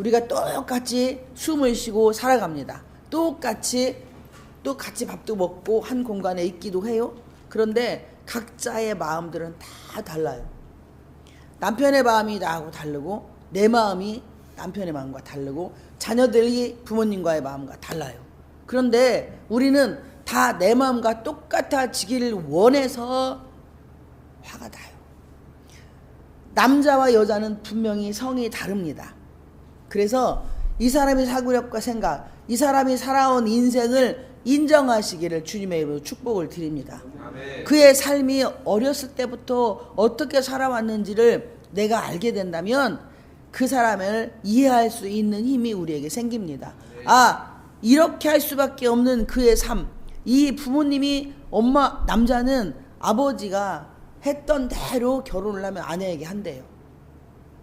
우리가 똑같이 숨을 쉬고 살아갑니다. 똑같이 밥도 먹고 한 공간에 있기도 해요. 그런데 각자의 마음들은 다 달라요. 남편의 마음이 나하고 다르고 내 마음이 남편의 마음과 다르고 자녀들이 부모님과의 마음과 달라요. 그런데 우리는 다 내 마음과 똑같아지기를 원해서 화가 나요. 남자와 여자는 분명히 성이 다릅니다. 그래서 이 사람의 사고력과 생각, 이 사람이 살아온 인생을 인정하시기를 주님의 이름으로 축복을 드립니다. 아멘. 그의 삶이 어렸을 때부터 어떻게 살아왔는지를 내가 알게 된다면 그 사람을 이해할 수 있는 힘이 우리에게 생깁니다. 아, 이렇게 할 수밖에 없는 그의 삶. 이 부모님이 남자는 아버지가 했던 대로 결혼을 하면 아내에게 한대요.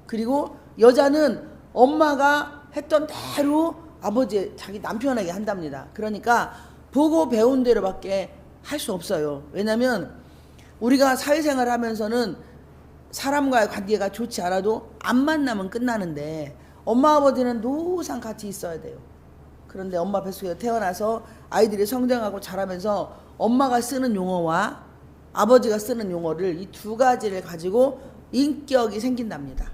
그리고 여자는 엄마가 했던 대로 자기 남편에게 한답니다. 그러니까 보고 배운 대로밖에 할 수 없어요. 왜냐하면 우리가 사회생활을 하면서는 사람과의 관계가 좋지 않아도 안 만나면 끝나는데 엄마 아버지는 노상 같이 있어야 돼요. 그런데 엄마 뱃속에 태어나서 아이들이 성장하고 자라면서 엄마가 쓰는 용어와 아버지가 쓰는 용어를 이 두 가지를 가지고 인격이 생긴답니다.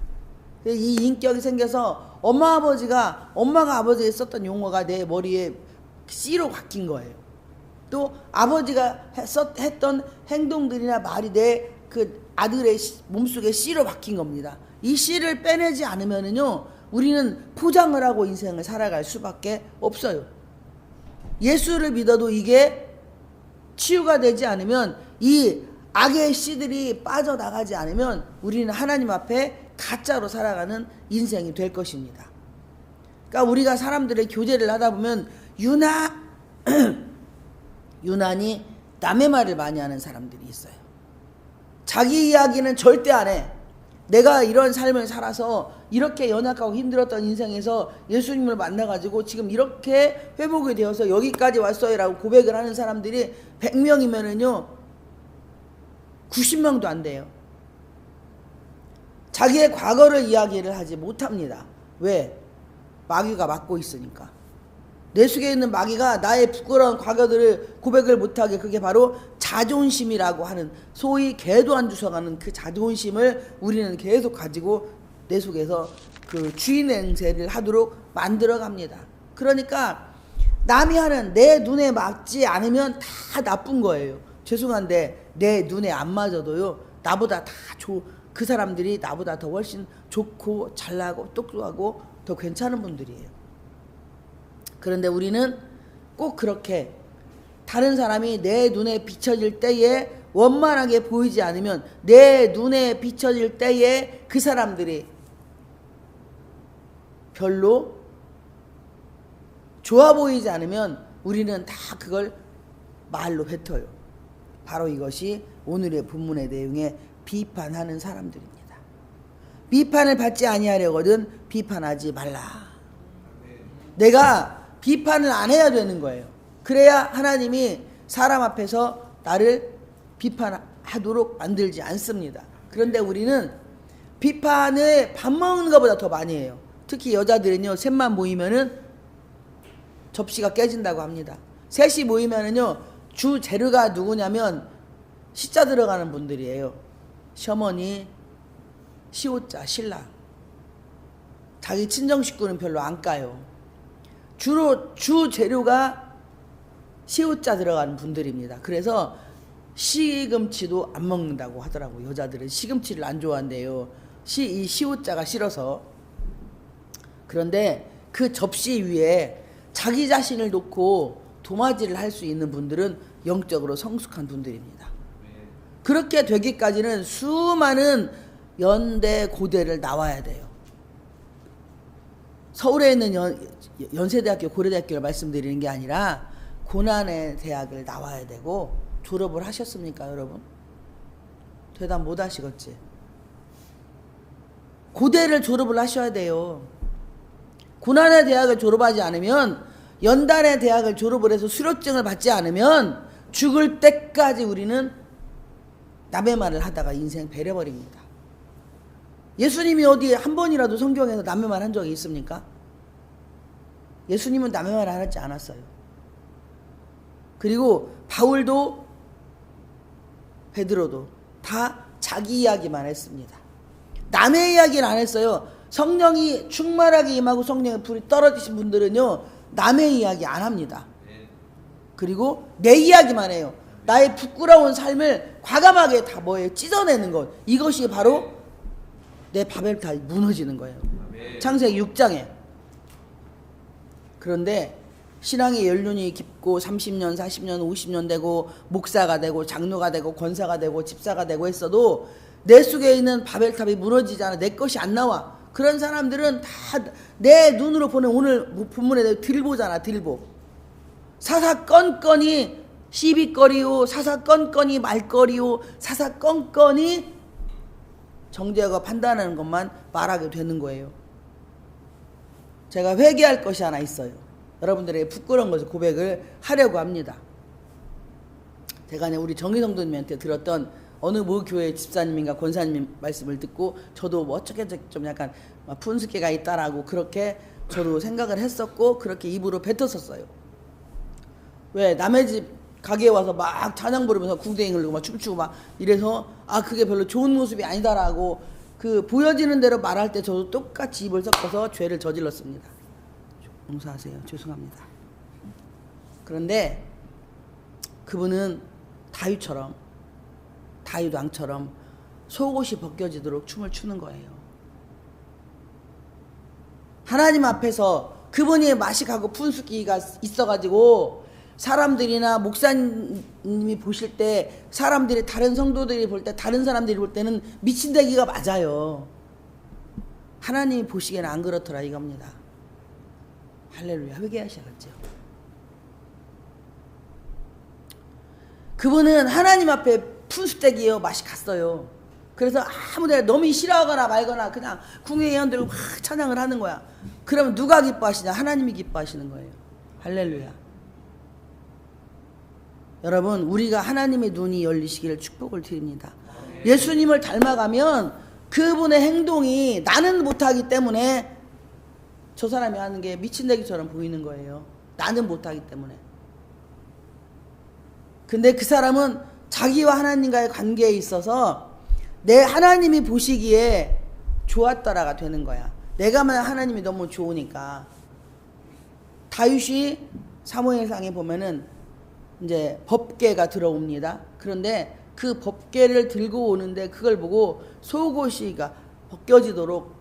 이 인격이 생겨서 엄마가 아버지가 썼던 용어가 내 머리에 C로 바뀐 거예요. 또 아버지가 했던 행동들이나 말이 내 그 아들의 몸속에 C로 바뀐 겁니다. 이 C를 빼내지 않으면은요, 우리는 포장을 하고 인생을 살아갈 수밖에 없어요. 예수를 믿어도 이게 치유가 되지 않으면, 이 악의 씨들이 빠져나가지 않으면 우리는 하나님 앞에 가짜로 살아가는 인생이 될 것입니다. 그러니까 우리가 사람들의 교제를 하다 보면 유난히 남의 말을 많이 하는 사람들이 있어요. 자기 이야기는 절대 안 해. 내가 이런 삶을 살아서 이렇게 연약하고 힘들었던 인생에서 예수님을 만나가지고 지금 이렇게 회복이 되어서 여기까지 왔어요 라고 고백을 하는 사람들이 100명이면은요 90명도 안 돼요. 자기의 과거를 이야기를 하지 못합니다. 왜? 마귀가 막고 있으니까. 내 속에 있는 마귀가 나의 부끄러운 과거들을 고백을 못하게, 그게 바로 자존심이라고 하는, 소위 개도 안 주워가는 그 자존심을 우리는 계속 가지고 내 속에서 그 주인 행세를 하도록 만들어 갑니다. 그러니까 남이 하는 내 눈에 맞지 않으면 다 나쁜 거예요. 죄송한데 내 눈에 안 맞아도요, 나보다 그 사람들이 나보다 더 훨씬 좋고 잘나고 똑똑하고 더 괜찮은 분들이에요. 그런데 우리는 꼭 그렇게 다른 사람이 내 눈에 비춰질 때에 원만하게 보이지 않으면, 내 눈에 비춰질 때에 그 사람들이 별로 좋아 보이지 않으면 우리는 다 그걸 말로 뱉어요. 바로 이것이 오늘의 본문의 내용에 비판하는 사람들입니다. 비판을 받지 아니하려거든 비판하지 말라. 내가 비판을 안 해야 되는 거예요. 그래야 하나님이 사람 앞에서 나를 비판하도록 만들지 않습니다. 그런데 우리는 비판을 밥 먹는 것보다 더 많이 해요. 특히 여자들은요, 셋만 모이면은 접시가 깨진다고 합니다. 셋이 모이면은요, 주 재료가 누구냐면 시자 들어가는 분들이에요. 시어머니, 시옷자, 신랑. 자기 친정 식구는 별로 안 까요. 주로 주 재료가 시옷자 들어가는 분들입니다. 그래서 시금치도 안 먹는다고 하더라고요. 여자들은 시금치를 안 좋아한대요. 이 시옷자가 싫어서. 그런데 그 접시 위에 자기 자신을 놓고 도마질을 할 수 있는 분들은 영적으로 성숙한 분들입니다. 그렇게 되기까지는 수많은 연대 고대를 나와야 돼요. 서울에 있는 연세대학교, 고려대학교를 말씀드리는 게 아니라 고난의 대학을 나와야 되고, 졸업을 하셨습니까, 여러분? 대답 못 하시겠지? 고대를 졸업을 하셔야 돼요. 고난의 대학을 졸업하지 않으면, 연단의 대학을 졸업을 해서 수료증을 받지 않으면 죽을 때까지 우리는 남의 말을 하다가 인생 배려버립니다. 예수님이 어디 한 번이라도 성경에서 남의 말 한 적이 있습니까? 예수님은 남의 말 안 하지 않았어요. 그리고 바울도 베드로도 다 자기 이야기만 했습니다. 남의 이야기는 안 했어요. 성령이 충만하게 임하고 성령의 불이 떨어지신 분들은요, 남의 이야기 안 합니다. 그리고 내 이야기만 해요. 나의 부끄러운 삶을 과감하게 다 뭐예요? 찢어내는 것. 이것이 바로 내 바벨탑이 무너지는 거예요. 창세기 6장에. 그런데 신앙의 연륜이 깊고 30년, 40년, 50년 되고 목사가 되고 장로가 되고 권사가 되고 집사가 되고 했어도 내 속에 있는 바벨탑이 무너지지 않아. 내 것이 안 나와. 그런 사람들은 다 내 눈으로 보는 오늘 본문에 들보잖아. 들보. 사사건건이 시비거리요, 사사건건이 말거리요, 사사건건이 정죄하고 판단하는 것만 말하게 되는 거예요. 제가 회개할 것이 하나 있어요. 여러분들에게 부끄러운 것을 고백을 하려고 합니다. 제가 우리 정희성도님한테 들었던 어느 모 교회 집사님인가 권사님 말씀을 듣고 저도 뭐 어떻게 좀 약간 푼스케가 있다라고 그렇게 저도 생각을 했었고 그렇게 입으로 뱉었었어요. 왜 남의 집 가게에 와서 막 찬양 부르면서 궁뎅이 흘리고 막 춤추고 막 이래서 그게 별로 좋은 모습이 아니다라고 그 보여지는 대로 말할 때 저도 똑같이 입을 섞어서 죄를 저질렀습니다. 용서하세요. 죄송합니다. 그런데 그분은 다윗 왕처럼 속옷이 벗겨지도록 춤을 추는 거예요. 하나님 앞에서 그분이 맛이 가고 푼수기가 있어가지고 사람들이나 목사님이 보실 때 사람들이 다른 성도들이 볼 때 다른 사람들이 볼 때는 미친데기가 맞아요. 하나님이 보시기에는 안 그렇더라 이겁니다. 할렐루야. 회개하셔야겠죠. 그분은 하나님 앞에 푼수대기요 맛이 갔어요. 그래서 아무데나 너무 싫어하거나 말거나 그냥 궁예 예언들고 막 찬양을 하는 거야. 그러면 누가 기뻐하시냐? 하나님이 기뻐하시는 거예요. 할렐루야. 여러분, 우리가 하나님의 눈이 열리시기를 축복을 드립니다. 예수님을 닮아가면 그분의 행동이 나는 못하기 때문에 저 사람이 하는 게 미친데기처럼 보이는 거예요. 나는 못하기 때문에. 근데 그 사람은 자기와 하나님과의 관계에 있어서 내 하나님이 보시기에 좋았더라가 되는 거야. 내가만 하나님이 너무 좋으니까. 다윗이 사무엘상에 보면은 이제 법궤가 들어옵니다. 그런데 그 법궤를 들고 오는데 그걸 보고 속옷이가 벗겨지도록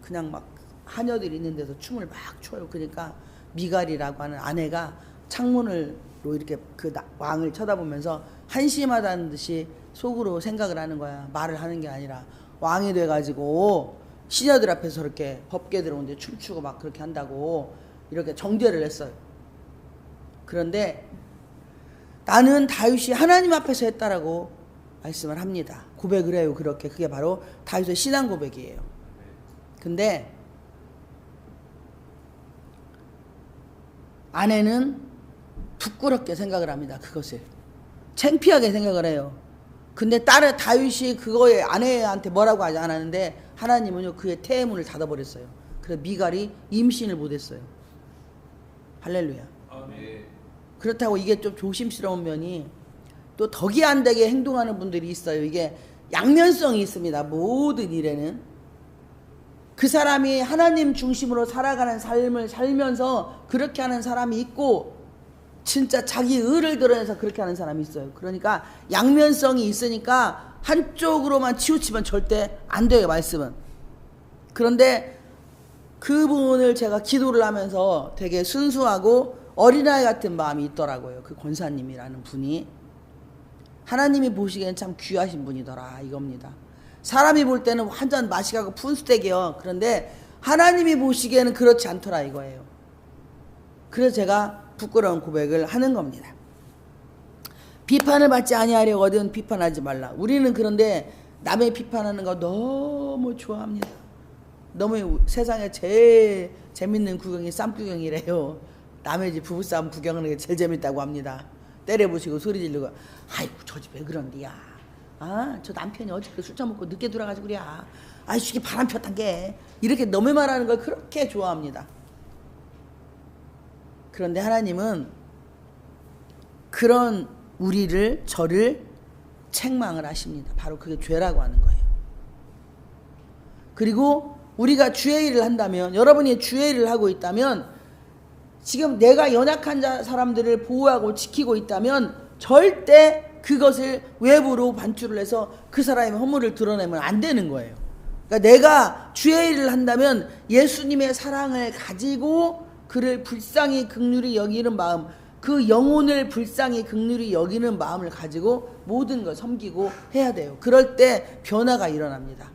그냥 막 하녀들이 있는 데서 춤을 막 춰요. 그러니까 미갈이라고 하는 아내가 창문으로 이렇게 그 왕을 쳐다보면서 한심하다는 듯이 속으로 생각을 하는 거야. 말을 하는 게 아니라 왕이 돼가지고 시녀들 앞에서 이렇게 법궤 들어오는데 춤추고 막 그렇게 한다고 이렇게 정죄를 했어요. 그런데 나는 다윗이 하나님 앞에서 했다라고 말씀을 합니다. 고백을 해요. 그렇게. 그게 바로 다윗의 신앙 고백이에요. 근데 아내는 부끄럽게 생각을 합니다. 그것을 창피하게 생각을 해요. 근데 딸의 다윗이 그거에 아내한테 뭐라고 하지 않았는데 하나님은요 그의 태문을 닫아버렸어요. 그래서 미갈이 임신을 못했어요. 할렐루야. 아멘. 그렇다고 이게 좀 조심스러운 면이 또 덕이 안 되게 행동하는 분들이 있어요. 이게 양면성이 있습니다. 모든 일에는. 그 사람이 하나님 중심으로 살아가는 삶을 살면서 그렇게 하는 사람이 있고 진짜 자기 의를 드러내서 그렇게 하는 사람이 있어요. 그러니까 양면성이 있으니까 한쪽으로만 치우치면 절대 안 돼요. 말씀은. 그런데 그분을 제가 기도를 하면서 되게 순수하고 어린아이 같은 마음이 있더라고요. 그 권사님이라는 분이. 하나님이 보시기에는 참 귀하신 분이더라 이겁니다. 사람이 볼 때는 완전 맛이 가고 푼수대기요. 그런데 하나님이 보시기에는 그렇지 않더라 이거예요. 그래서 제가 부끄러운 고백을 하는 겁니다. 비판을 받지 아니하려거든 비판하지 말라. 우리는 그런데 남의 비판하는 거 너무 좋아합니다. 너무 세상에 제일 재밌는 구경이 쌈구경이래요. 남의 집 부부싸움 구경하는 게 제일 재밌다고 합니다. 때려부시고 소리 지르고 아이고 저 집 왜 그런디야. 저 남편이 어저께 술 처먹고 늦게 돌아가지고 그래. 아이 이게 바람 폈단 게. 이렇게 너무 말하는 걸 그렇게 좋아합니다. 그런데 하나님은 그런 저를 책망을 하십니다. 바로 그게 죄라고 하는 거예요. 그리고 우리가 주의 일을 한다면, 여러분이 주의 일을 하고 있다면, 지금 내가 연약한 사람들을 보호하고 지키고 있다면 절대 그것을 외부로 반출을 해서 그 사람의 허물을 드러내면 안 되는 거예요. 그러니까 내가 주의 일을 한다면 예수님의 사랑을 가지고 그를 불쌍히 긍휼히 여기는 마음, 그 영혼을 불쌍히 긍휼히 여기는 마음을 가지고 모든 걸 섬기고 해야 돼요. 그럴 때 변화가 일어납니다.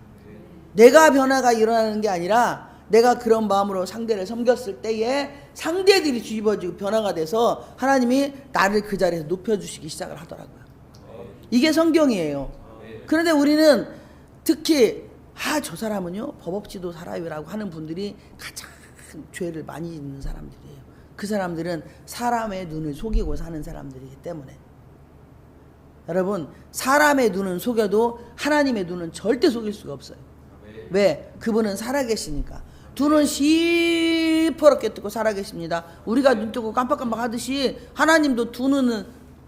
내가 변화가 일어나는 게 아니라 내가 그런 마음으로 상대를 섬겼을 때에 상대들이 뒤집어지고 변화가 돼서 하나님이 나를 그 자리에서 높여주시기 시작을 하더라고요. 이게 성경이에요. 그런데 우리는 특히 저 사람은요 법 없이도 살아요라고 하는 분들이 가장 죄를 많이 짓는 사람들이에요. 그 사람들은 사람의 눈을 속이고 사는 사람들이기 때문에, 여러분, 사람의 눈은 속여도 하나님의 눈은 절대 속일 수가 없어요. 왜? 그분은 살아계시니까. 두 눈 시퍼렇게 뜨고 살아계십니다. 우리가 눈 뜨고 깜빡깜빡 하듯이 하나님도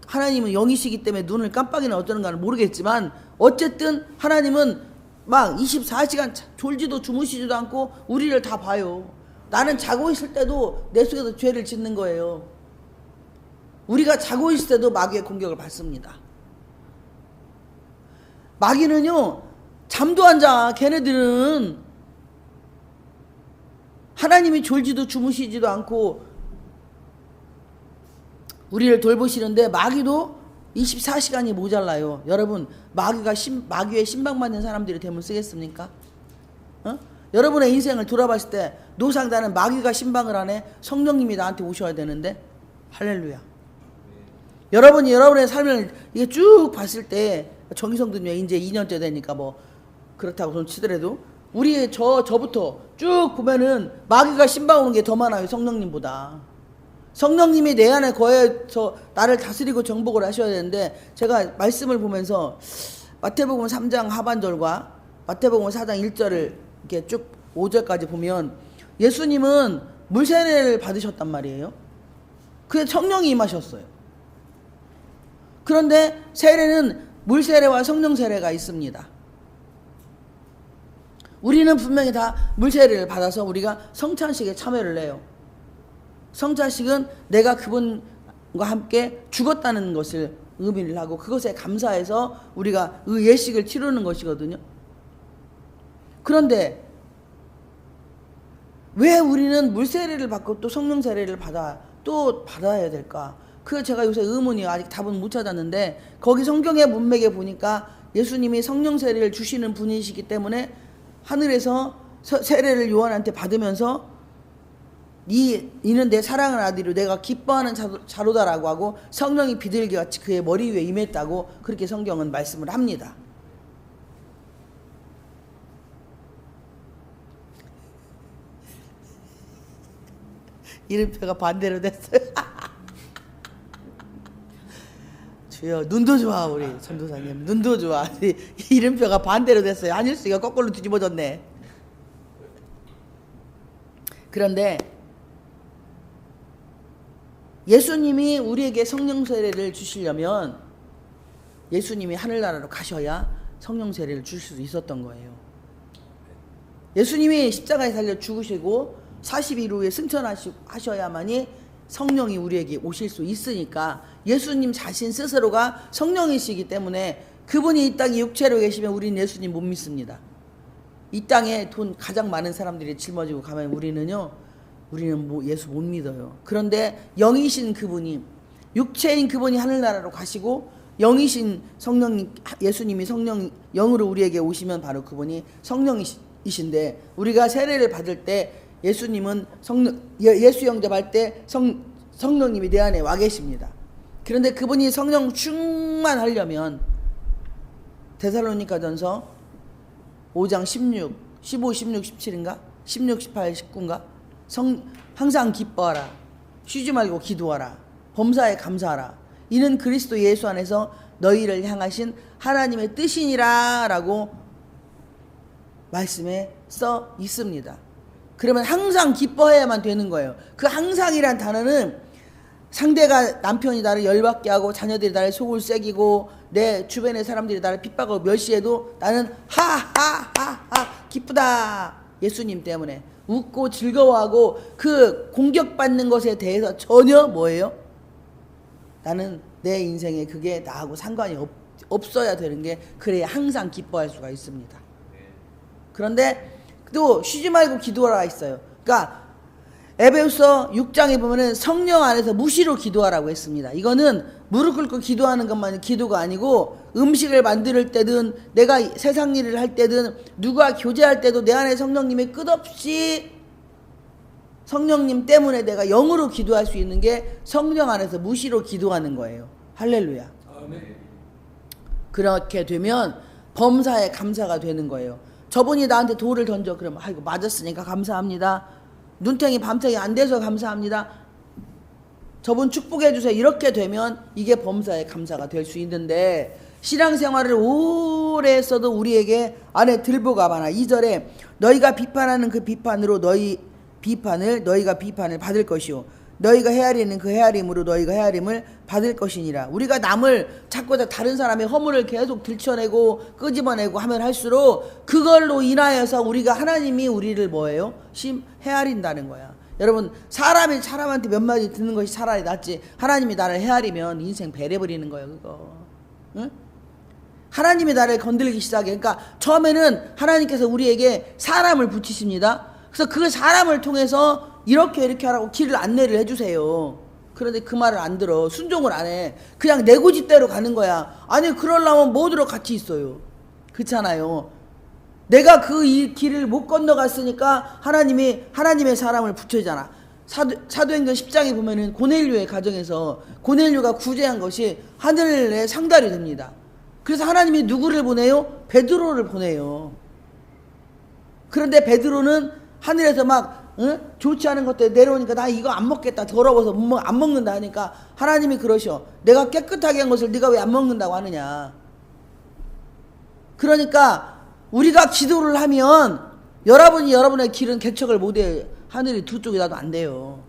하나님은 영이시기 때문에 눈을 깜빡이나 어쩌는가는 모르겠지만 어쨌든 하나님은 막 24시간 졸지도 주무시지도 않고 우리를 다 봐요. 나는 자고 있을 때도 내 속에서 죄를 짓는 거예요. 우리가 자고 있을 때도 마귀의 공격을 받습니다. 마귀는요 잠도 안 자. 걔네들은 하나님이 졸지도 주무시지도 않고 우리를 돌보시는데 마귀도 24시간이 모자라요. 여러분, 마귀의 신방받는 사람들이 되면 쓰겠습니까? 여러분의 인생을 돌아봤을 때 노상다는 마귀가 신방을 하네. 성령님이 나한테 오셔야 되는데. 할렐루야. 여러분이 여러분의 삶을 이게 쭉 봤을 때, 정의성도님 이제 2년째 되니까 뭐 그렇다고 손 치더라도 우리 저부터 쭉 보면은 마귀가 신방 오는 게 더 많아요. 성령님보다. 성령님이 내 안에 거해서 나를 다스리고 정복을 하셔야 되는데, 제가 말씀을 보면서 마태복음 3장 하반절과 마태복음 4장 1절을 이렇게 쭉 5절까지 보면 예수님은 물세례를 받으셨단 말이에요. 그게 성령이 임하셨어요. 그런데 세례는 물세례와 성령 세례가 있습니다. 우리는 분명히 다 물세례를 받아서 우리가 성찬식에 참여를 해요. 성찬식은 내가 그분과 함께 죽었다는 것을 의미를 하고 그것에 감사해서 우리가 예식을 치르는 것이거든요. 그런데 왜 우리는 물세례를 받고 또 성령 세례를 받아야 될까? 그게 제가 요새 의문이에요. 아직 답은 못 찾았는데, 거기 성경의 문맥에 보니까 예수님이 성령 세례를 주시는 분이시기 때문에 하늘에서 세례를 요한한테 받으면서 이는 내 사랑하는 아들이요 내가 기뻐하는 자로다라고 하고 성령이 비둘기같이 그의 머리 위에 임했다고 그렇게 성경은 말씀을 합니다. 이름표가 반대로 됐어요. 주여, 눈도 좋아. 우리 전도사님 눈도 좋아. 이름표가 반대로 됐어요. 한일수가 거꾸로 뒤집어졌네. 그런데 예수님이 우리에게 성령 세례를 주시려면 예수님이 하늘나라로 가셔야 성령 세례를 주실 수 있었던 거예요. 예수님이 십자가에 달려 죽으시고 40일 후에 승천하셔야만이 성령이 우리에게 오실 수 있으니까, 예수님 자신 스스로가 성령이시기 때문에 그분이 이 땅에 육체로 계시면 우리는 예수님 못 믿습니다. 이 땅에 돈 가장 많은 사람들이 짊어지고 가면 우리는 예수 못 믿어요. 그런데 영이신 그분이, 육체인 그분이 하늘나라로 가시고 영이신 성령님, 예수님이 영으로 우리에게 오시면 바로 그분이 성령이신데, 우리가 세례를 받을 때 예수님은 예수 영접할 때 성령님이 내 안에 와 계십니다. 그런데 그분이 성령 충만하려면 데살로니가전서 5장 16, 15, 16, 17인가? 16, 18, 19인가? 항상 기뻐하라. 쉬지 말고 기도하라. 범사에 감사하라. 이는 그리스도 예수 안에서 너희를 향하신 하나님의 뜻이니라 라고 말씀에 써 있습니다. 그러면 항상 기뻐해야만 되는 거예요. 그 항상이란 단어는 상대가 남편이 나를 열받게 하고 자녀들이 나를 속을 새기고 내 주변의 사람들이 나를 핍박하고 멸시해도 나는 하하하하 기쁘다. 예수님 때문에 웃고 즐거워하고 그 공격받는 것에 대해서 전혀 뭐예요? 나는 내 인생에 그게 나하고 상관이 없어야 되는 게 그래야 항상 기뻐할 수가 있습니다. 그런데 또 쉬지 말고 기도하라 있어요. 그러니까 에베소서 6장에 보면은 성령 안에서 무시로 기도하라고 했습니다. 이거는 무릎 꿇고 기도하는 것만이 기도가 아니고 음식을 만들 때든 내가 세상 일을 할 때든 누가 교제할 때도 내 안에 성령님이 끝없이 성령님 때문에 내가 영으로 기도할 수 있는 게 성령 안에서 무시로 기도하는 거예요. 할렐루야. 아멘. 그렇게 되면 범사에 감사가 되는 거예요. 저분이 나한테 돌을 던져 그러면 아이고 맞았으니까 감사합니다. 눈탱이 밤탱이 안 돼서 감사합니다. 저분 축복해 주세요. 이렇게 되면 이게 범사에 감사가 될 수 있는데 신앙생활을 오래 했어도 우리에게 안에 들보가 많아. 2절에 너희가 비판하는 그 비판으로 너희가 비판을 받을 것이요 너희가 헤아리는 그 헤아림으로 너희가 헤아림을 받을 것이니라. 우리가 남을 자꾸 다른 사람의 허물을 계속 들춰내고 끄집어내고 하면 할수록 그걸로 인하여서 우리가 하나님이 우리를 뭐예요? 헤아린다는 거야. 여러분 사람이 사람한테 몇 마디 듣는 것이 차라리 낫지 하나님이 나를 헤아리면 인생 배려버리는 거예요. 그거 응? 하나님이 나를 건들기 시작해. 그러니까 처음에는 하나님께서 우리에게 사람을 붙이십니다. 그래서 그 사람을 통해서 이렇게 하라고 길을 안내를 해주세요. 그런데 그 말을 안 들어. 순종을 안 해. 그냥 내 고집대로 가는 거야. 아니 그러려면 모두로 같이 있어요. 그렇잖아요. 내가 그 길을 못 건너갔으니까 하나님의 사람을 붙여잖아. 사도행전 10장에 보면은 고넬료의 가정에서 고넬료가 구제한 것이 하늘의 상달이 됩니다. 그래서 하나님이 누구를 보내요? 베드로를 보내요. 그런데 베드로는 하늘에서 막 좋지 않은 것들 내려오니까 나 이거 안 먹겠다 더러워서 안 먹는다 하니까 하나님이 그러셔. 내가 깨끗하게 한 것을 네가 왜 안 먹는다고 하느냐. 그러니까 우리가 기도를 하면 여러분의 길은 개척을 못해. 하늘이 두 쪽이 나도 안 돼요.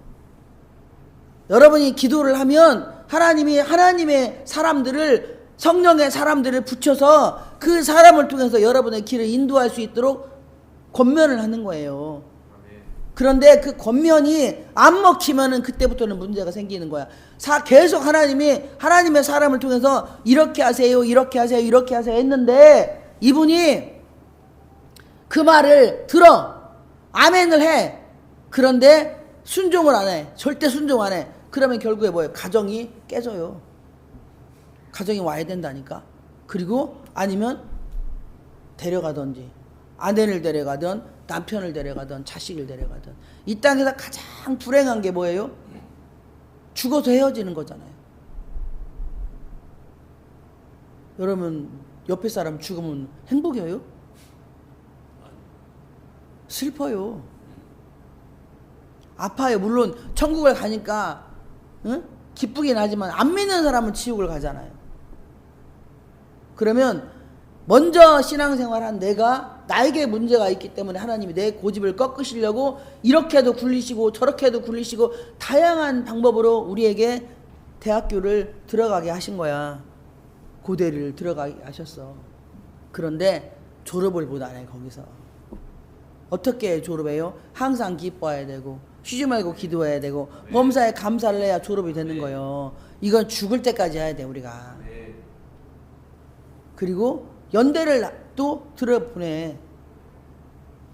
여러분이 기도를 하면 하나님이 하나님의 사람들을 성령의 사람들을 붙여서 그 사람을 통해서 여러분의 길을 인도할 수 있도록 권면을 하는 거예요. 그런데 그 권면이 안 먹히면은 그때부터는 문제가 생기는 거야. 계속 하나님의 사람을 통해서 이렇게 하세요, 이렇게 하세요, 이렇게 하세요 했는데 이분이 그 말을 들어. 아멘을 해. 그런데 순종을 안 해. 절대 순종 안 해. 그러면 결국에 뭐예요? 가정이 깨져요. 가정이 와야 된다니까. 그리고 아니면 데려가든지 아내를 데려가든 남편을 데려가든 자식을 데려가든 이 땅에서 가장 불행한 게 뭐예요? 죽어서 헤어지는 거잖아요. 여러분 옆에 사람 죽으면 행복해요? 슬퍼요. 아파요. 물론 천국을 가니까 기쁘긴 하지만 안 믿는 사람은 지옥을 가잖아요. 그러면 먼저 신앙생활한 나에게 문제가 있기 때문에 하나님이 내 고집을 꺾으시려고 이렇게도 굴리시고 저렇게도 굴리시고 다양한 방법으로 우리에게 대학교를 들어가게 하신 거야. 고대를 들어가게 하셨어. 그런데 졸업을 못 안 해. 거기서 어떻게 졸업해요? 항상 기뻐해야 되고 쉬지 말고 기도해야 되고 범사에 감사를 해야 졸업이 되는 거예요. 이건 죽을 때까지 해야 돼 우리가. 그리고 연대를 또 들어보내.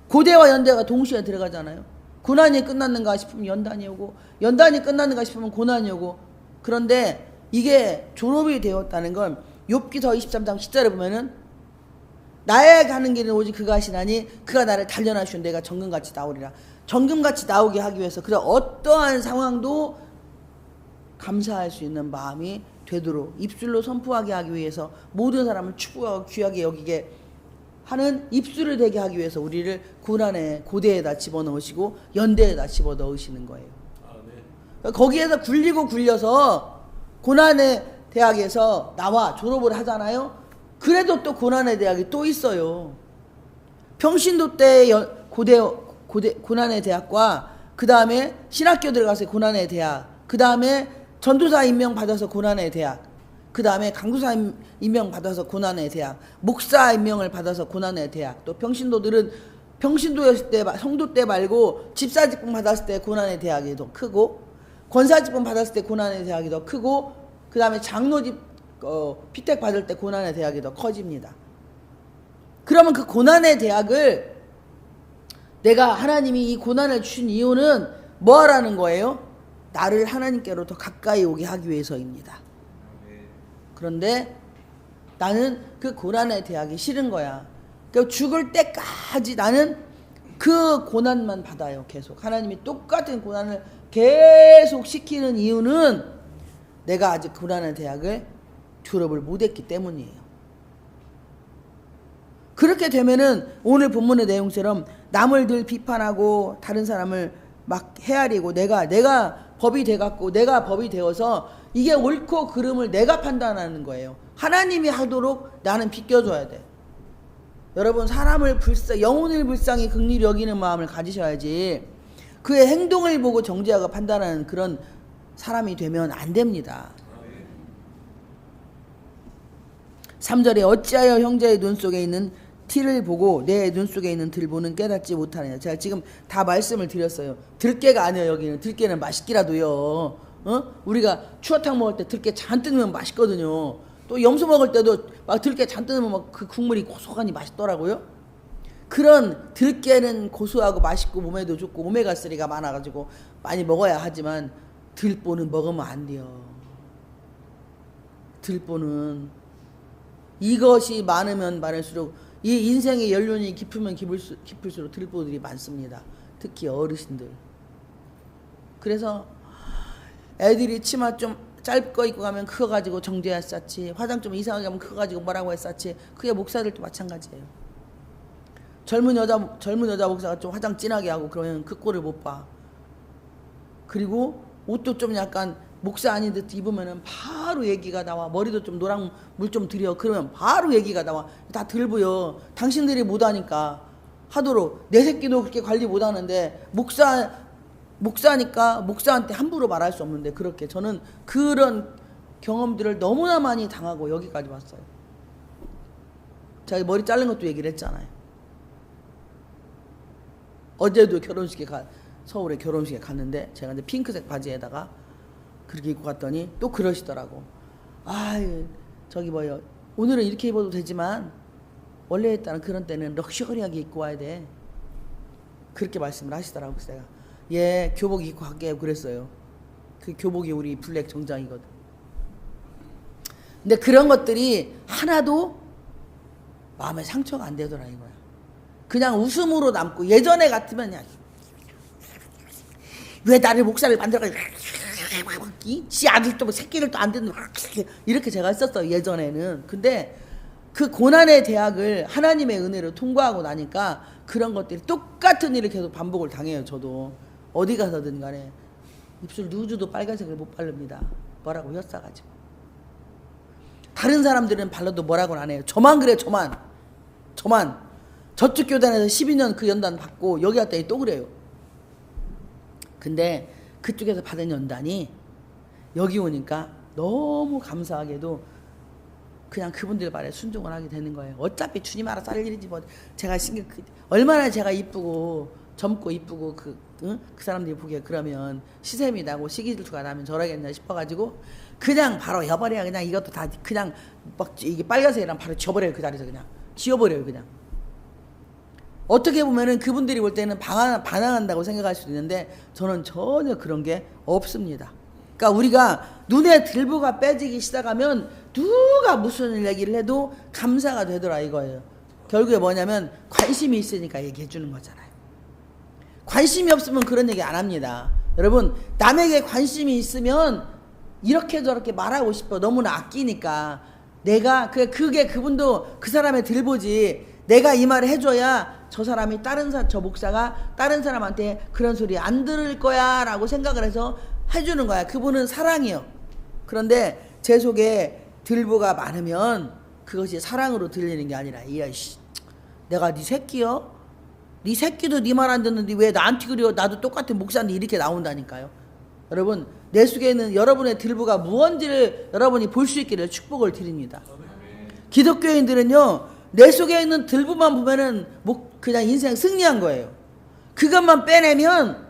고대와 연대가 동시에 들어가잖아요. 고난이 끝났는가 싶으면 연단이 오고 연단이 끝났는가 싶으면 고난이 오고. 그런데 이게 졸업이 되었다는 건 욥기서 23장 10절에 보면은 나의 가는 길은 오직 그가 하시나니 그가 나를 단련하시오 내가 정금같이 나오리라. 정금같이 나오게 하기 위해서 그런 어떠한 상황도 감사할 수 있는 마음이 되도록 입술로 선포하게 하기 위해서 모든 사람을 축복하고 귀하게 여기게 하는 입술을 되게 하기 위해서 우리를 고난의 고대에다 집어넣으시고 연대에다 집어넣으시는 거예요. 거기에서 굴리고 굴려서 고난의 대학에서 나와 졸업을 하잖아요. 그래도 또 고난의 대학이 또 있어요. 평신도 때 고난의 대학과 그 다음에 신학교 들어가서 고난의 대학, 그 다음에 전도사 임명 받아서 고난의 대학, 그 다음에 강도사 임명 받아서 고난의 대학, 목사 임명을 받아서 고난의 대학, 또 평신도들은 평신도였을 때 성도 때 말고 집사직분 받았을 때 고난의 대학이 더 크고, 권사직분 받았을 때 고난의 대학이 더 크고, 그 다음에 장로직 피택 받을 때 고난의 대학이 더 커집니다. 그러면 그 고난의 대학을 내가 하나님이 이 고난을 주신 이유는 뭐 하라는 거예요? 나를 하나님께로 더 가까이 오게 하기 위해서입니다. 그런데 나는 그 고난의 대학이 싫은 거야. 그러니까 죽을 때까지 나는 그 고난만 받아요. 계속 하나님이 똑같은 고난을 계속 시키는 이유는 내가 아직 고난의 대학을 졸업을 못했기 때문이에요. 그렇게 되면은 오늘 본문의 내용처럼 남을 늘 비판하고 다른 사람을 막 헤아리고 내가 법이 돼갖고 내가 법이 되어서 이게 옳고 그름을 내가 판단하는 거예요. 하나님이 하도록 나는 비껴줘야 돼. 여러분, 사람을 영혼을 불쌍히 긍휼히 여기는 마음을 가지셔야지 그의 행동을 보고 정죄하고 판단하는 그런 사람이 되면 안 됩니다. 3절에 어찌하여 형제의 눈 속에 있는 티를 보고 내 눈 속에 있는 들보는 깨닫지 못하느냐. 제가 지금 다 말씀을 드렸어요. 들깨가 아니에요. 여기는 들깨는 맛있기라도요. 우리가 추어탕 먹을 때 들깨 잔뜩 넣으면 맛있거든요. 또 염소 먹을 때도 막 들깨 잔뜩 넣으면 막 그 국물이 고소하니 맛있더라고요. 그런 들깨는 고소하고 맛있고 몸에도 좋고 오메가3가 많아가지고 많이 먹어야 하지만 들보는 먹으면 안 돼요. 들보는 이것이 많으면 많을수록 이 인생의 연륜이 깊으면 깊을수록 들보들이 많습니다. 특히 어르신들. 그래서 애들이 치마 좀 짧은 거 입고 가면 그거 가지고 정죄할 쌌지, 화장 좀 이상하게 하면 그거 가지고 뭐라고 했었지. 그게 목사들도 마찬가지예요. 젊은 여자 목사가 좀 화장 진하게 하고 그러면 그 꼴을 못 봐. 그리고 옷도 좀 약간 목사 아닌 듯 입으면은 바로 얘기가 나와. 머리도 좀 노랑 물 좀 들여. 그러면 바로 얘기가 나와. 다 들보여. 당신들이 못하니까 하도록. 내 새끼도 그렇게 관리 못하는데 목사니까 목사한테 함부로 말할 수 없는데 그렇게 저는 그런 경험들을 너무나 많이 당하고 여기까지 왔어요. 제가 머리 자른 것도 얘기를 했잖아요. 어제도 서울에 결혼식에 갔는데 제가 이제 핑크색 바지에다가 그렇게 입고 갔더니 또 그러시더라고. 저기 뭐요, 오늘은 이렇게 입어도 되지만 원래 했다는 그런 때는 럭셔리하게 입고 와야 돼. 그렇게 말씀을 하시더라고. 제가 예, 교복 입고 갈게요 그랬어요. 그 교복이 우리 블랙 정장이거든. 근데 그런 것들이 하나도 마음에 상처가 안 되더라 이거야. 그냥 웃음으로 남고, 예전에 같으면 그냥 왜 나를 목사를 만들어가지고 지 아들도 뭐 새끼를 또 안 듣는 이렇게 제가 했었어요 예전에는. 근데 그 고난의 대학을 하나님의 은혜로 통과하고 나니까 그런 것들이 똑같은 일을 계속 반복을 당해요. 저도 어디 가서든 간에 입술 누주도 빨간색을 못 바릅니다. 뭐라고 혀싸가지고. 다른 사람들은 발라도 뭐라고는 안 해요. 저만 그래. 저만 저쪽 교단에서 12년 그 연단 받고 여기 왔더니 또 그래요. 근데 그쪽에서 받은 연단이 여기 오니까 너무 감사하게도 그냥 그분들 말에 순종을 하게 되는 거예요. 어차피 주님 알아서 할 일이지 뭐. 제가 얼마나 제가 이쁘고 젊고 이쁘고 그 사람들이 보기에 그러면 시샘이 나고 시기질투가 나면 저러겠냐 싶어가지고 그냥 바로 여버려요. 그냥 이것도 다 그냥 막 이게 빨간색이랑 바로 지워버려요. 그 자리에서 그냥 지워버려요. 그냥. 어떻게 보면은 그분들이 볼 때는 반항한다고 생각할 수도 있는데 저는 전혀 그런 게 없습니다. 그러니까 우리가 눈에 들보가 빼지기 시작하면 누가 무슨 얘기를 해도 감사가 되더라 이거예요. 결국에 뭐냐면 관심이 있으니까 얘기해 주는 거잖아요. 관심이 없으면 그런 얘기 안 합니다. 여러분, 남에게 관심이 있으면 이렇게 저렇게 말하고 싶어. 너무나 아끼니까. 내가 그게 그분도 그 사람의 들보지. 내가 이 말을 해줘야 저 사람이 저 목사가 다른 사람한테 그런 소리 안 들을 거야 라고 생각을 해서 해주는 거야. 그분은 사랑이요. 그런데 제 속에 들보가 많으면 그것이 사랑으로 들리는 게 아니라 이야 씨, 내가 네 새끼요? 네 새끼도 네 말 안 듣는데 왜 나한테 그려? 나도 똑같은 목사인데 이렇게 나온다니까요. 여러분, 내 속에 있는 여러분의 들보가 무언지를 여러분이 볼 수 있기를 축복을 드립니다. 기독교인들은요, 내 속에 있는 들보만 보면은 그냥 인생 승리한 거예요. 그것만 빼내면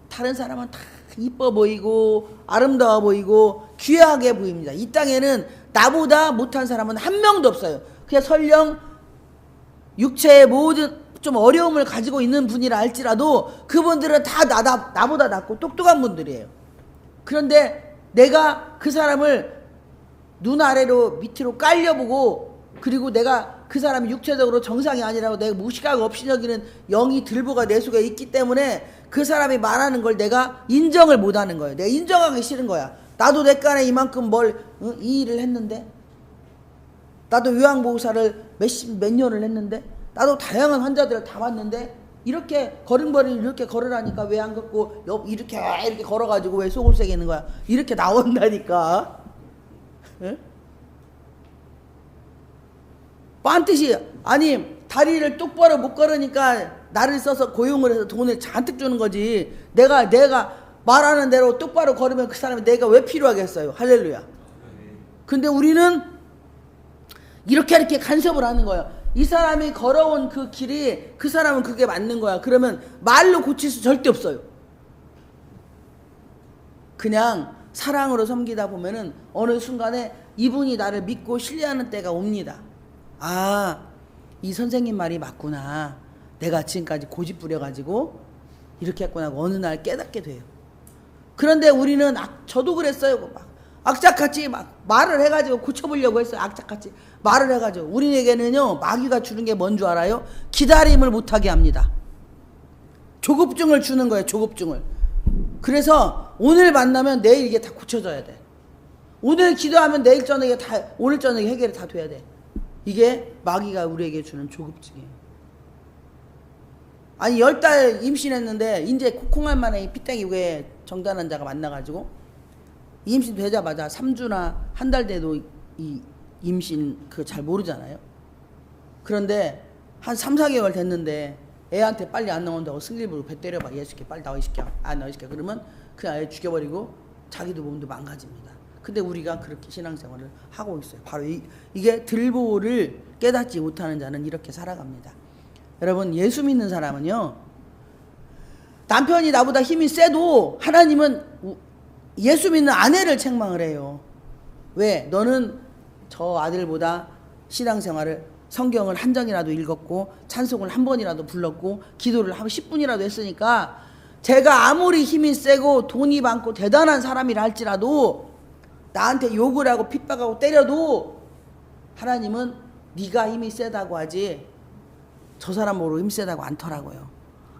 다른 사람은 다 이뻐 보이고 아름다워 보이고 귀하게 보입니다. 이 땅에는 나보다 못한 사람은 한 명도 없어요. 그냥 설령 육체의 모든 좀 어려움을 가지고 있는 분이라 할지라도 그분들은 다 나보다 낫고 똑똑한 분들이에요. 그런데 내가 그 사람을 눈 아래로 밑으로 깔려보고, 그리고 내가 그 사람이 육체적으로 정상이 아니라고 내가 무식하고 없이 여기는 영이 들보가 내 속에 있기 때문에 그 사람이 말하는 걸 내가 인정을 못하는 거예요. 내가 인정하기 싫은 거야. 나도 내 깐에 이만큼 이 일을 했는데, 나도 요양보호사를 몇 년을 했는데, 나도 다양한 환자들을 다 봤는데, 이렇게 걸음걸이를 이렇게 걸으라니까 왜 안 걷고 이렇게 걸어가지고 왜 속을 새기는 거야? 이렇게 나온다니까. 응? 반드시, 아니 다리를 똑바로 못 걸으니까 나를 써서 고용을 해서 돈을 잔뜩 주는 거지. 내가 말하는 대로 똑바로 걸으면 그 사람이 내가 왜 필요하겠어요? 할렐루야. 근데 우리는 이렇게 간섭을 하는 거예요. 이 사람이 걸어온 그 길이 그 사람은 그게 맞는 거야. 그러면 말로 고칠 수 절대 없어요. 그냥 사랑으로 섬기다 보면은 어느 순간에 이분이 나를 믿고 신뢰하는 때가 옵니다. 아, 이 선생님 말이 맞구나. 내가 지금까지 고집 부려가지고 이렇게 했구나 하고 어느 날 깨닫게 돼요. 그런데 우리는 저도 그랬어요. 막 악착같이 막 말을 해가지고 고쳐보려고 했어요. 악착같이 말을 해가지고. 우리에게는요, 마귀가 주는 게 뭔 줄 알아요? 기다림을 못하게 합니다. 조급증을 주는 거예요. 조급증을. 그래서 오늘 만나면 내일 이게 다 고쳐져야 돼. 오늘 기도하면 내일 저녁에 오늘 저녁에 해결이 다 돼야 돼. 이게 마귀가 우리에게 주는 조급증이에요. 아니 10달 임신했는데 이제 콩알 만에 피땡이 왜 정단 환자가 만나가지고 임신 되자마자 3주나 한 달 돼도 이 임신 그거 잘 모르잖아요. 그런데 한 3, 4개월 됐는데 애한테 빨리 안 나온다고 승질부로 배 때려봐. 얘 새끼 빨리 나와 이 새끼야. 안 나와 이 새끼야. 그러면 그냥 애 죽여버리고 자기도 몸도 망가집니다. 근데 우리가 그렇게 신앙생활을 하고 있어요. 바로 이게 들보를 깨닫지 못하는 자는 이렇게 살아갑니다. 여러분, 예수 믿는 사람은요, 남편이 나보다 힘이 세도 하나님은 예수 믿는 아내를 책망을 해요. 왜? 너는 저 아들보다 신앙생활을, 성경을 한 장이라도 읽었고 찬송을 한 번이라도 불렀고 기도를 한 10분이라도 했으니까 제가 아무리 힘이 세고 돈이 많고 대단한 사람이라 할지라도 나한테 욕을 하고 핍박하고 때려도 하나님은 네가 힘이 세다고 하지 저 사람으로 힘 세다고 않더라고요.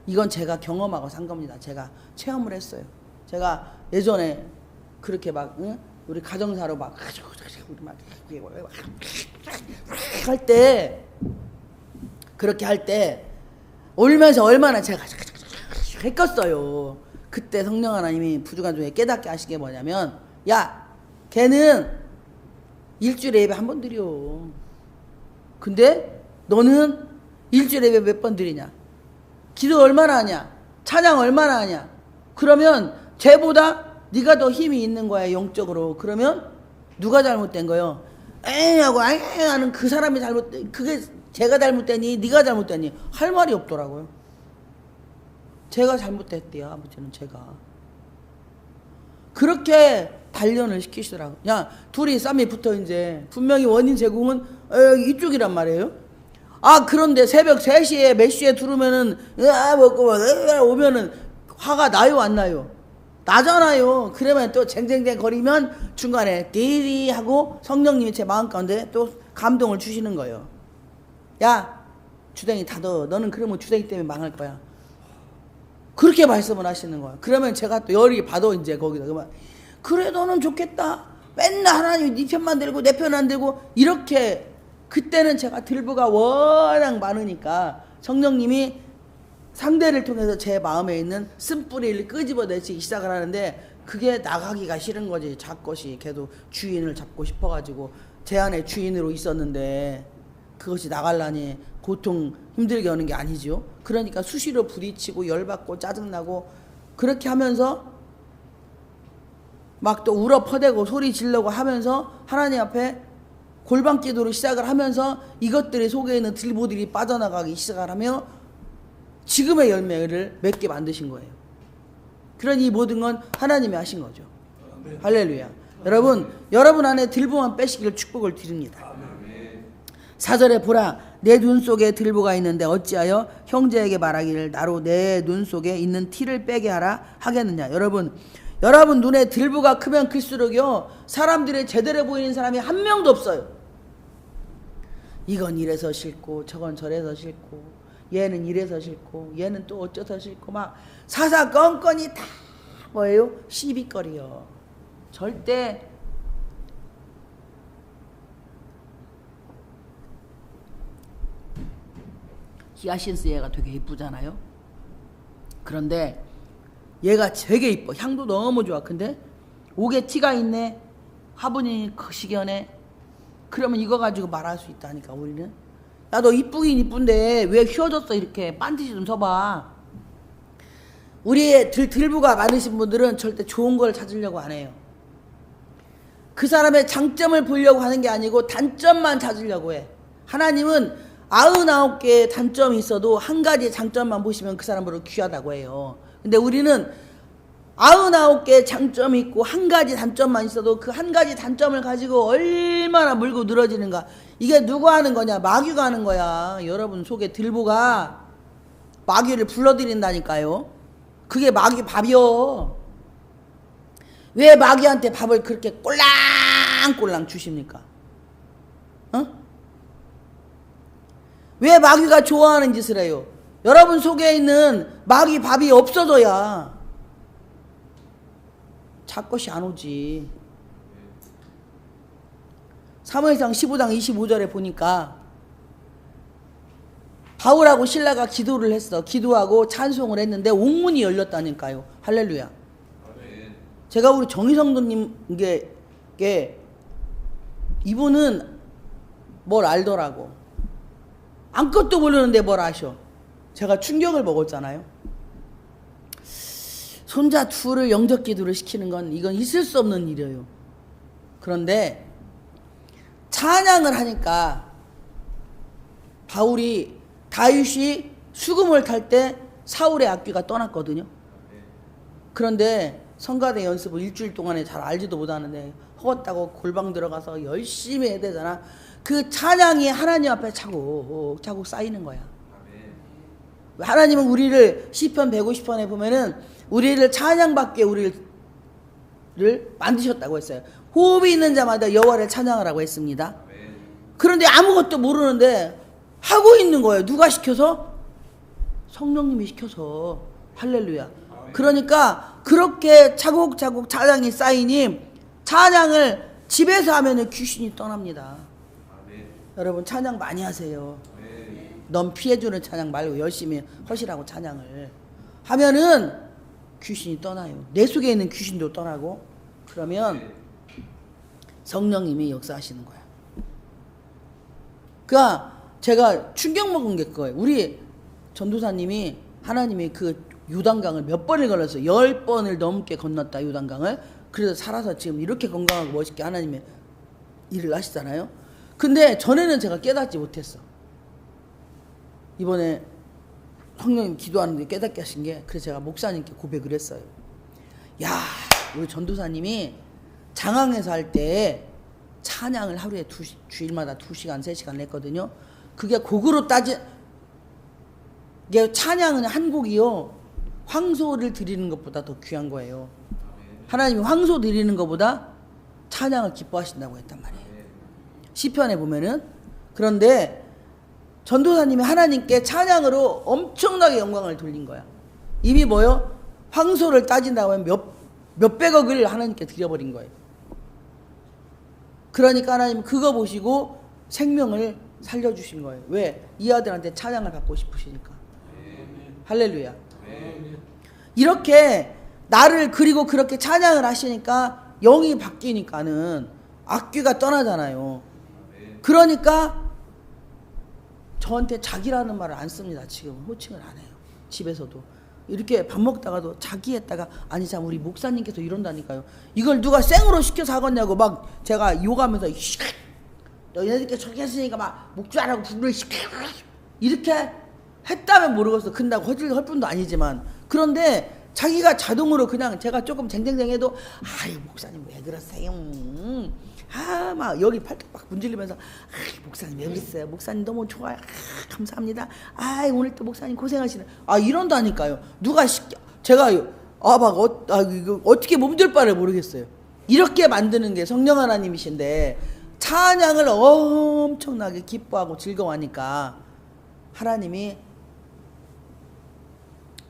이건 제가 경험하고 산 겁니다. 제가 체험을 했어요. 제가 예전에 그렇게 막 우리 가정사로 막 할 때, 그렇게 할 때 울면서 얼마나 제가 했겠어요. 그때 성령 하나님이 부족한 중에 깨닫게 하신 게 뭐냐면, 야, 걔는 일주일에 예배 한 번 드려. 근데 너는 일주일에 예배 몇 번 드리냐? 기도 얼마나 하냐? 찬양 얼마나 하냐? 그러면 쟤보다 네가 더 힘이 있는 거야, 영적으로. 그러면 누가 잘못된 거요? 에이 하고 에이 하는 그 사람이 잘못된, 그게 제가 잘못되니 네가 잘못되니 할 말이 없더라고요. 제가 잘못됐대요. 아버지는 제가. 그렇게 단련을 시키시더라고요. 야, 둘이 쌈이 붙어 이제 분명히 원인 제공은 이쪽이란 말이에요. 아, 그런데 새벽 3시에 몇 시에 들어오면은 먹고 오면은 화가 나요, 안 나요? 나잖아요. 그러면 또 쟁쟁쟁 거리면 중간에 띠리 하고 성령님이 제 마음 가운데 또 감동을 주시는 거예요. 야, 주댕이 닫어. 너는 그러면 주댕이 때문에 망할 거야. 그렇게 말씀을 하시는 거야. 그러면 제가 또 열이 받아 이제 거기다. 그러면 그래 너는 좋겠다. 맨날 하나님 네 편만 들고 내 편 안 들고 이렇게. 그때는 제가 들보가 워낙 많으니까 성령님이 상대를 통해서 제 마음에 있는 쓴뿌리를 끄집어내기 시작을 하는데 그게 나가기가 싫은 거지. 잡것이 걔도 주인을 잡고 싶어가지고 제 안에 주인으로 있었는데 그것이 나갈라니 고통 힘들게 하는 게 아니죠. 그러니까 수시로 부딪히고 열받고 짜증나고 그렇게 하면서 막 또 울어 퍼대고 소리 지르고 하면서 하나님 앞에 골방 기도를 시작을 하면서 이것들의 속에 있는 들보들이 빠져나가기 시작을 하며 지금의 열매를 맺게 만드신 거예요. 그러니 이 모든 건 하나님이 하신 거죠. 할렐루야. 여러분 안에 들보만 빼시기를 축복을 드립니다. 4절에 보라 내 눈 속에 들보가 있는데 어찌하여 형제에게 말하기를 나로 내 눈 속에 있는 티를 빼게 하라 하겠느냐. 여러분 눈에 들보가 크면 클수록요 사람들이 제대로 보이는 사람이 한 명도 없어요. 이건 이래서 싫고 저건 저래서 싫고 얘는 이래서 싫고 얘는 또 어쩌서 싫고 막 사사건건이 다 뭐예요? 시비거리요. 절대 히아신스 얘가 되게 이쁘잖아요. 그런데 얘가 되게 이뻐. 향도 너무 좋아. 근데 옥에 티가 있네. 화분이 거시기하네. 그러면 이거 가지고 말할 수 있다니까 우리는. 야 너 이쁘긴 이쁜데 왜 휘어졌어 이렇게 반드시 좀 서봐. 우리의 들보가 많으신 분들은 절대 좋은 걸 찾으려고 안 해요. 그 사람의 장점을 보려고 하는 게 아니고 단점만 찾으려고 해. 하나님은 99개의 단점이 있어도 한 가지 장점만 보시면 그 사람으로 귀하다고 해요. 근데 우리는 99개의 장점이 있고 한 가지 단점만 있어도 그 한 가지 단점을 가지고 얼마나 물고 늘어지는가. 이게 누가 하는 거냐? 마귀가 하는 거야. 여러분 속에 들보가 마귀를 불러들인다니까요. 그게 마귀 밥이요. 왜 마귀한테 밥을 그렇게 꼴랑꼴랑 주십니까? 왜 마귀가 좋아하는 짓을 해요? 여러분 속에 있는 마귀 밥이 없어져야 잡것이 안 오지. 사무엘상 15장 25절에 보니까 바울하고 실라가 기도를 했어. 기도하고 찬송을 했는데 옥문이 열렸다니까요. 할렐루야. 제가 우리 정희성도님께 이분은 뭘 알더라고. 아무것도 모르는데 뭘 아셔. 제가 충격을 먹었잖아요. 손자 둘을 영접 기도를 시키는 건 이건 있을 수 없는 일이에요. 그런데 찬양을 하니까 다윗이 수금을 탈 때 사울의 악귀가 떠났거든요. 그런데 성가대 연습을 일주일 동안에 잘 알지도 못하는데 허겁다고 골방 들어가서 열심히 해야 되잖아. 그 찬양이 하나님 앞에 차곡차곡 쌓이는 거야. 하나님은 우리를 시편 150편에 보면은 우리를 찬양받게 우리를 만드셨다고 했어요. 호흡이 있는 자마다 여호와를 찬양하라고 했습니다. 그런데 아무것도 모르는데 하고 있는 거예요. 누가 시켜서? 성령님이 시켜서. 할렐루야. 그러니까 그렇게 차곡차곡 찬양이 쌓이니 찬양을 집에서 하면은 귀신이 떠납니다. 여러분 찬양 많이 하세요. 넌 피해주는 찬양 말고 열심히 하시라고 찬양을 하면은 귀신이 떠나요. 내 속에 있는 귀신도 떠나고 그러면 성령님이 역사하시는 거야. 그러니까 제가 충격 먹은 게 그거예요. 우리 전도사님이 하나님이 그 요단강을 몇 번을 걸렸어요. 10번을 넘게 건넜다 요단강을. 그래서 살아서 지금 이렇게 건강하고 멋있게 하나님의 일을 하시잖아요. 근데 전에는 제가 깨닫지 못했어. 이번에 성령님 기도하는데 깨닫게 하신 게, 그래서 제가 목사님께 고백을 했어요. 야, 우리 전도사님이 장항에서 할 때 찬양을 하루에 주일마다 2시간 3시간 냈거든요. 그게 곡으로 이게 찬양은 한 곡이요 황소를 드리는 것보다 더 귀한 거예요. 하나님이 황소 드리는 것보다 찬양을 기뻐하신다고 했단 말이에요. 시편에 보면은. 그런데 전도사님이 하나님께 찬양으로 엄청나게 영광을 돌린 거야. 이미 뭐요? 황소를 따진다고 하면 몇백억을 하나님께 드려버린 거예요. 그러니까 하나님은 그거 보시고 생명을 살려주신 거예요. 왜? 이 아들한테 찬양을 받고 싶으시니까. 할렐루야. 이렇게 나를 그리고 그렇게 찬양을 하시니까 영이 바뀌니까는 악귀가 떠나잖아요. 그러니까 저한테 자기라는 말을 안 씁니다. 지금 호칭을 안 해요. 집에서도 이렇게 밥 먹다가도 자기 했다가 아니 참 우리 목사님께서 이런다니까요. 이걸 누가 생으로 시켜서 하겠냐고 막 제가 욕하면서 너희들께 저렇게 했으니까 막 목자라고 부르를 시켜 이렇게 했다면 모르겠어. 근다고 할 뿐도 아니지만 그런데 자기가 자동으로 그냥 제가 조금 쟁쟁쟁해도 아이 목사님 왜 그러세요? 막 여기 팔뚝 막 문질리면서 목사님 왜 그랬어요? 목사님 너무 좋아요. 감사합니다. 오늘 또 목사님 고생하시네. 이런다니까요. 누가 제가 이거 어떻게 몸둘 바를 모르겠어요. 이렇게 만드는 게 성령 하나님이신데 찬양을 엄청나게 기뻐하고 즐거워하니까 하나님이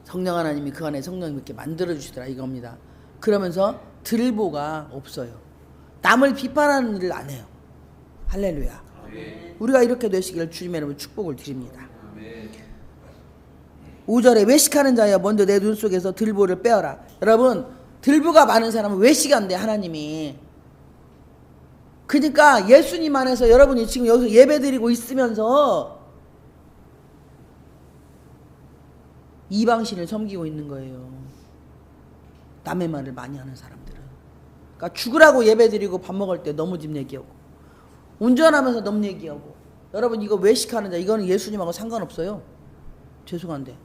성령 하나님이 그 안에 성령님 이렇게 만들어 주시더라 이겁니다. 그러면서 들보가 없어요. 남을 비판하는 일을 안 해요. 할렐루야. 아멘. 우리가 이렇게 되시기를 주님의 이름으로 축복을 드립니다. 아멘. 5절에 외식하는 자여 먼저 내 눈 속에서 들보를 빼어라. 여러분 들보가 많은 사람은 외식한대 하나님이. 그러니까 예수님 안에서 여러분이 지금 여기서 예배드리고 있으면서 이방신을 섬기고 있는 거예요. 남의 말을 많이 하는 사람들은. 그러니까 죽으라고 예배드리고 밥 먹을 때 너무 집 얘기하고 운전하면서 너무 얘기하고. 여러분 이거 외식하는 자 이거는 예수님하고 상관없어요. 죄송한데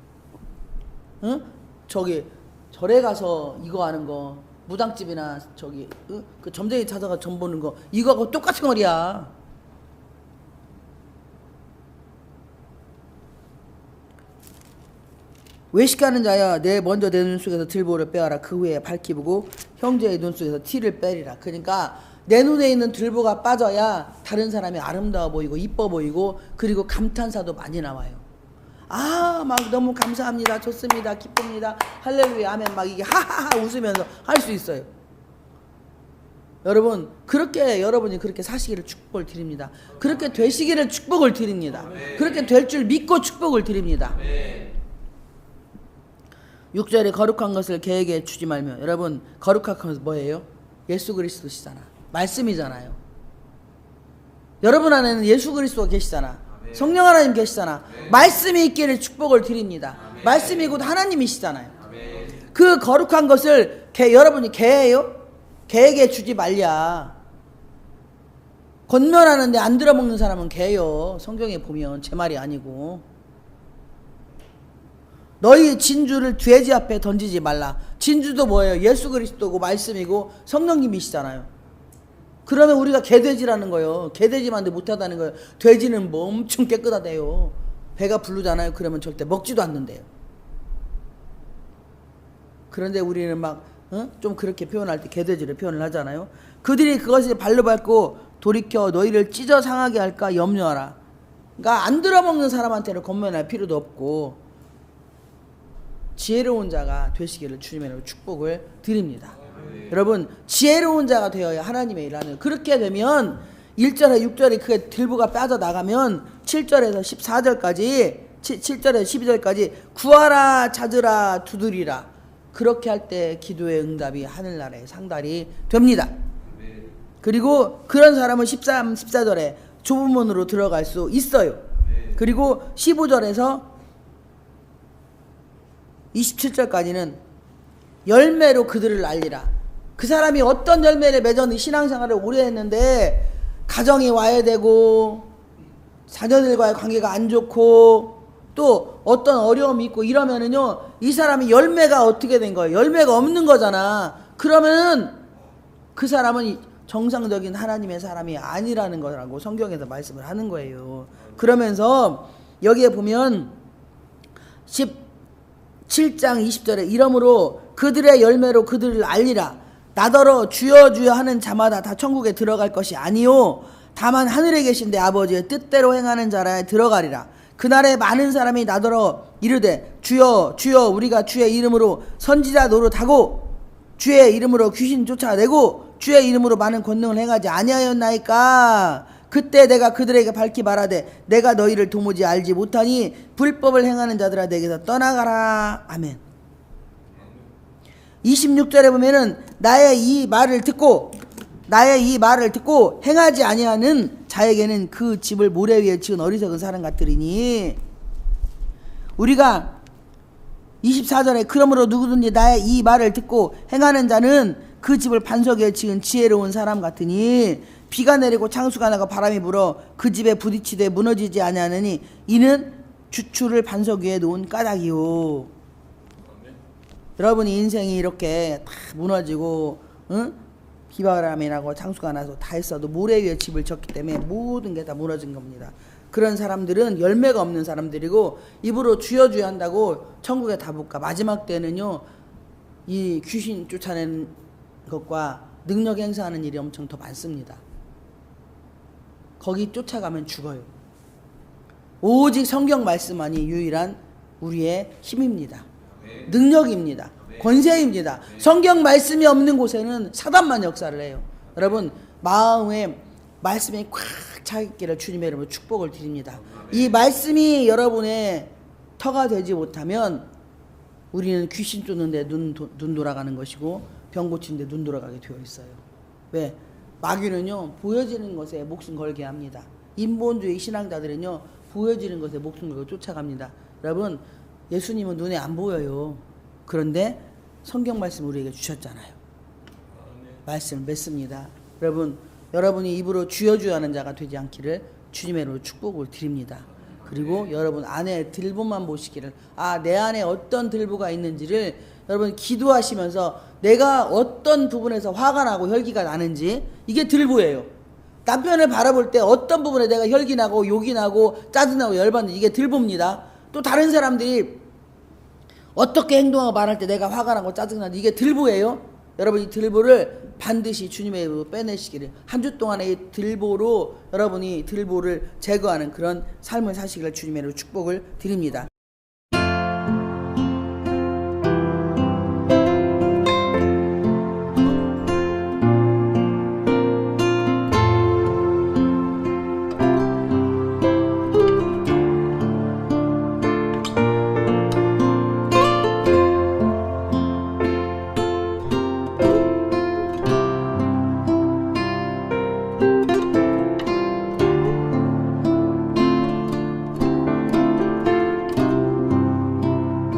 저기 절에 가서 이거 하는 거 무당집이나 저기 그 점쟁이 찾아가 점 보는 거 이거하고 똑같은 거리야. 외식하는 자야 먼저 내 눈 속에서 들보를 빼어라. 그 후에 밝히고 형제의 눈 속에서 티를 빼리라. 그러니까 내 눈에 있는 들보가 빠져야 다른 사람이 아름다워 보이고 이뻐 보이고 그리고 감탄사도 많이 나와요. 막 너무 감사합니다. 좋습니다. 기쁩니다. 할렐루야 아멘 막 이게 하하하 웃으면서 할 수 있어요. 여러분 여러분이 그렇게 사시기를 축복을 드립니다. 그렇게 되시기를 축복을 드립니다. 그렇게 될 줄 믿고 축복을 드립니다. 6절에 거룩한 것을 개에게 주지 말며. 여러분 거룩한 것은 뭐예요? 예수 그리스도시잖아. 말씀이잖아요. 여러분 안에는 예수 그리스도가 계시잖아. 성령 하나님 계시잖아. 말씀이 있기를 축복을 드립니다. 말씀이 곧 하나님이시잖아요. 그 거룩한 것을 여러분이 개예요? 개에게 주지 말랴. 권면하는데 안 들어먹는 사람은 개요. 성경에 보면 제 말이 아니고. 너희 진주를 돼지 앞에 던지지 말라. 진주도 뭐예요? 예수 그리스도고 말씀이고 성령님이시잖아요. 그러면 우리가 개돼지라는 거예요. 개돼지만도 못하다는 거예요. 돼지는 뭐 엄청 깨끗하대요. 배가 부르잖아요. 그러면 절대 먹지도 않는데요. 그런데 우리는 막 좀 그렇게 표현할 때 개돼지를 표현을 하잖아요. 그들이 그것을 발로 밟고 돌이켜 너희를 찢어 상하게 할까 염려하라. 그러니까 안 들어먹는 사람한테는 권면할 필요도 없고 지혜로운 자가 되시기를 주님의 이름으로 축복을 드립니다. 여러분 지혜로운 자가 되어야 하나님의 일하는. 그렇게 되면 1절에 6절에 그게 들보가 빠져나가면 7절에서 14절까지 7절에서 12절까지 구하라 찾으라 두드리라. 그렇게 할 때 기도의 응답이 하늘나라에 상달이 됩니다. 그리고 그런 사람은 13, 14절에 좁은 문으로 들어갈 수 있어요. 그리고 15절에서 27절까지는 열매로 그들을 알리라. 그 사람이 어떤 열매를 맺었는지 신앙생활을 오래 했는데 가정이 와야 되고 자녀들과의 관계가 안 좋고 또 어떤 어려움이 있고 이러면은요 이 사람이 열매가 어떻게 된 거예요? 열매가 없는 거잖아. 그러면은 그 사람은 정상적인 하나님의 사람이 아니라는 거라고 성경에서 말씀을 하는 거예요. 그러면서 여기에 보면 7장 20절에 이러므로 그들의 열매로 그들을 알리라. 나더러 주여 주여 하는 자마다 다 천국에 들어갈 것이 아니요 다만 하늘에 계신 내 아버지의 뜻대로 행하는 자라에 들어가리라. 그날에 많은 사람이 나더러 이르되 주여 주여 우리가 주의 이름으로 선지자 노릇하고 주의 이름으로 귀신 쫓아내고 주의 이름으로 많은 권능을 행하지 아니하였나이까. 그때 내가 그들에게 밝히 말하되 내가 너희를 도무지 알지 못하니 불법을 행하는 자들아 내게서 떠나가라. 아멘. 26절에 보면은 나의 이 말을 듣고 나의 이 말을 듣고 행하지 아니하는 자에게는 그 집을 모래 위에 지은 어리석은 사람 같으리니. 우리가 24절에 그러므로 누구든지 나의 이 말을 듣고 행하는 자는 그 집을 반석 위에 지은 지혜로운 사람 같으니 비가 내리고 창수가 나고 바람이 불어 그 집에 부딪히되 무너지지 아니하느니 이는 주추를 반석 위에 놓은 까닭이요. 여러분이 인생이 이렇게 다 무너지고 비바람이 나고 창수가 나서 다 했어도 모래 위에 집을 졌기 때문에 모든 게 다 무너진 겁니다. 그런 사람들은 열매가 없는 사람들이고 입으로 주여 주여 한다고 천국에 다 못 가. 마지막 때는요 이 귀신 쫓아내는 것과 능력 행사하는 일이 엄청 더 많습니다. 거기 쫓아가면 죽어요. 오직 성경 말씀만이 유일한 우리의 힘입니다. 능력입니다. 권세입니다. 성경 말씀이 없는 곳에는 사단만 역사를 해요. 여러분 마음에 말씀이 꽉 차 있기를 주님의 이름으로 축복을 드립니다. 이 말씀이 여러분의 터가 되지 못하면 우리는 귀신 쫓는데 눈 돌아가는 것이고 병 고치는데 눈 돌아가게 되어 있어요. 왜? 마귀는요 보여지는 것에 목숨 걸게 합니다. 인본주의 신앙자들은요 보여지는 것에 목숨 걸고 쫓아갑니다. 여러분 예수님은 눈에 안 보여요. 그런데 성경 말씀 우리에게 주셨잖아요. 말씀을 맺습니다. 여러분이 입으로 주여 주여 하는 자가 되지 않기를 주님의 이름으로 축복을 드립니다. 그리고 여러분 안에 들보만 보시기를 내 안에 어떤 들보가 있는지를 여러분 기도하시면서 내가 어떤 부분에서 화가 나고 혈기가 나는지 이게 들보예요. 남편을 바라볼 때 어떤 부분에 내가 혈기 나고 욕이 나고 짜증나고 열받는지 이게 들보입니다. 또 다른 사람들이 어떻게 행동하고 말할 때 내가 화가 나고 짜증나는지 이게 들보예요. 여러분 이 들보를 반드시 주님의 이름으로 빼내시기를 한 주 동안의 이 들보로 여러분이 들보를 제거하는 그런 삶을 사시기를 주님의 이름으로 축복을 드립니다.